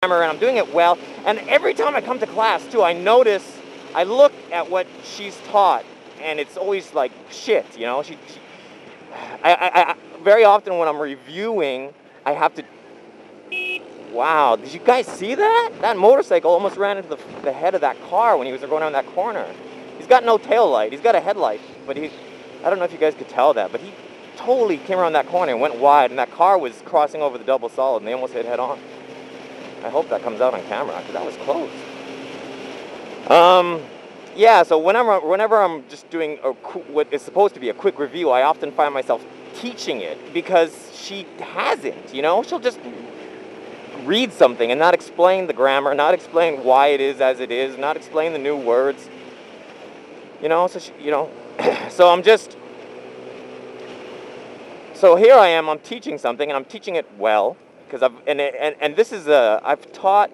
grammar, and I'm doing it well. And every time I come to class, too, I look at what she's taught, and it's always like shit, you know? I very often when I'm reviewing, I have to... Wow, did you guys see that? That motorcycle almost ran into the head of that car when he was going around that corner. He's got no tail light. He's got a headlight, but I don't know if you guys could tell that, but he totally came around that corner and went wide, and that car was crossing over the double solid, and they almost hit head on. I hope that comes out on camera, because that was close. Yeah, so whenever I'm just doing what is supposed to be a quick review, I often find myself teaching it, because she hasn't, you know? She'll just read something and not explain the grammar, not explain why it is as it is, not explain the new words. You know, so so here I am, I'm teaching something, and I'm teaching it well, because I've taught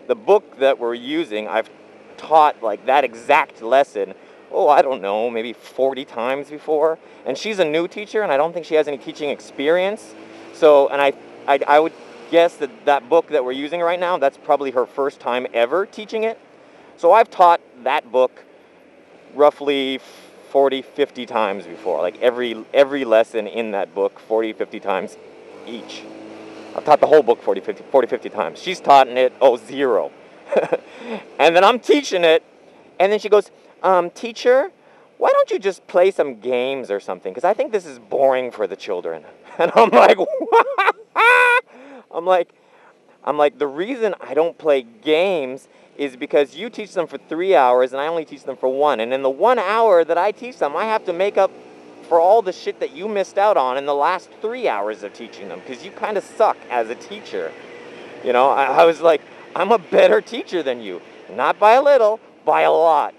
the book that we're using, I've taught like that exact lesson, I don't know, maybe 40 times before, and she's a new teacher, and I don't think she has any teaching experience, so, and I would guess that book that we're using right now, that's probably her first time ever teaching it, so I've taught that book roughly 40, 50 times before, like every lesson in that book 40, 50 times each. I've taught the whole book 40, 50 times. She's taught it, 0. And then I'm teaching it, and then she goes, teacher, why don't you just play some games or something? Because I think this is boring for the children. And I'm like, what? I'm like, the reason I don't play games is because you teach them for 3 hours and I only teach them for 1. And in the 1 hour that I teach them, I have to make up for all the shit that you missed out on in the last 3 hours of teaching them, because you kind of suck as a teacher. You know, I was like, I'm a better teacher than you. Not by a little, by a lot.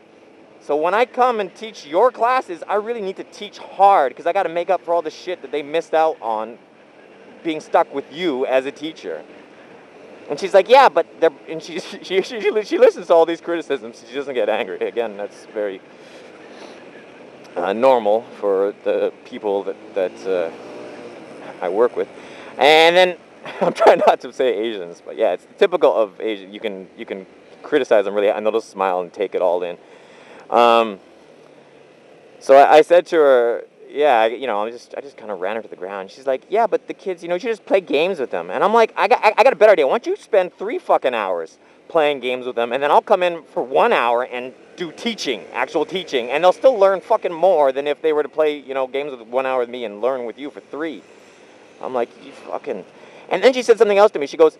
So when I come and teach your classes, I really need to teach hard, because I got to make up for all the shit that they missed out on being stuck with you as a teacher. And she's like, yeah, but and she listens to all these criticisms. She doesn't get angry. Again, that's very normal for the people that I work with. And then I'm trying not to say Asians, but yeah, it's typical of Asian. You can criticize them really, and they'll just smile and take it all in. So I said to her, yeah, I just kind of ran her to the ground. She's like, yeah, but the kids, you should just play games with them. And I'm like, I got a better idea. Why don't you spend 3 fucking hours playing games with them, and then I'll come in for 1 hour and do actual teaching, and they'll still learn fucking more than if they were to play, games with 1 hour with me and learn with you for 3. I'm like, you fucking... And then she said something else to me. She goes,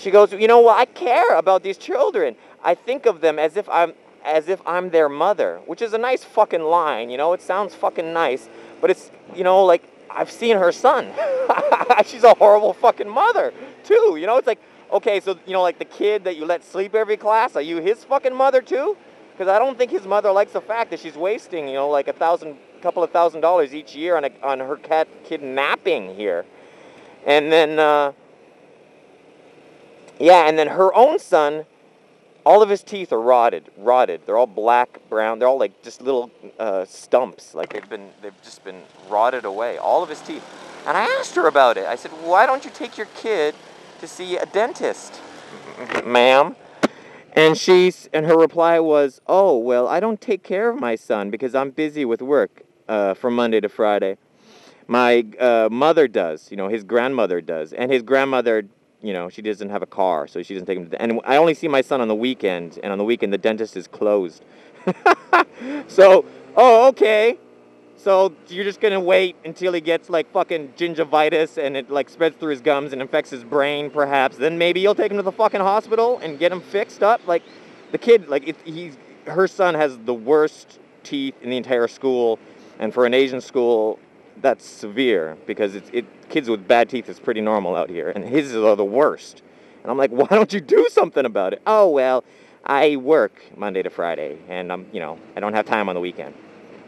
well, I care about these children. I think of them as if I'm their mother, which is a nice fucking line, it sounds fucking nice, but it's, like, I've seen her son. She's a horrible fucking mother, too, it's like, okay, so, like the kid that you let sleep every class, are you his fucking mother, too? Because I don't think his mother likes the fact that she's wasting, like couple of $1,000 each year on her kid napping here. And then, and then her own son, all of his teeth are rotted. They're all black, brown. They're all like just little stumps. Like they've just been rotted away. All of his teeth. And I asked her about it. I said, why don't you take your kid to see a dentist, ma'am? And her reply was, oh, well, I don't take care of my son because I'm busy with work from Monday to Friday. My mother does. His grandmother does. And his grandmother... she doesn't have a car, so she doesn't take him to and I only see my son on the weekend, and on the weekend the dentist is closed. So, okay. So you're just gonna wait until he gets like fucking gingivitis and it like spreads through his gums and infects his brain, perhaps. Then maybe you'll take him to the fucking hospital and get him fixed up. Like the kid, like her son has the worst teeth in the entire school, and for an Asian school, that's severe, because kids with bad teeth is pretty normal out here, and his are the worst. And I'm like, why don't you do something about it? Oh, well, I work Monday to Friday, and I don't have time on the weekend.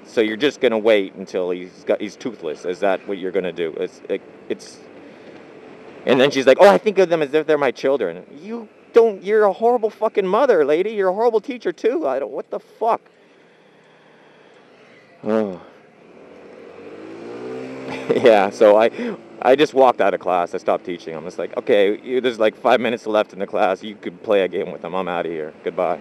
So you're just gonna wait until he's toothless? Is that what you're gonna do? And then she's like, oh, I think of them as if they're my children. You're a horrible fucking mother, lady. You're a horrible teacher too. What the fuck? Oh. Yeah, so I just walked out of class. I stopped teaching. I'm just like, okay, there's like 5 minutes left in the class. You could play a game with them. I'm out of here. Goodbye.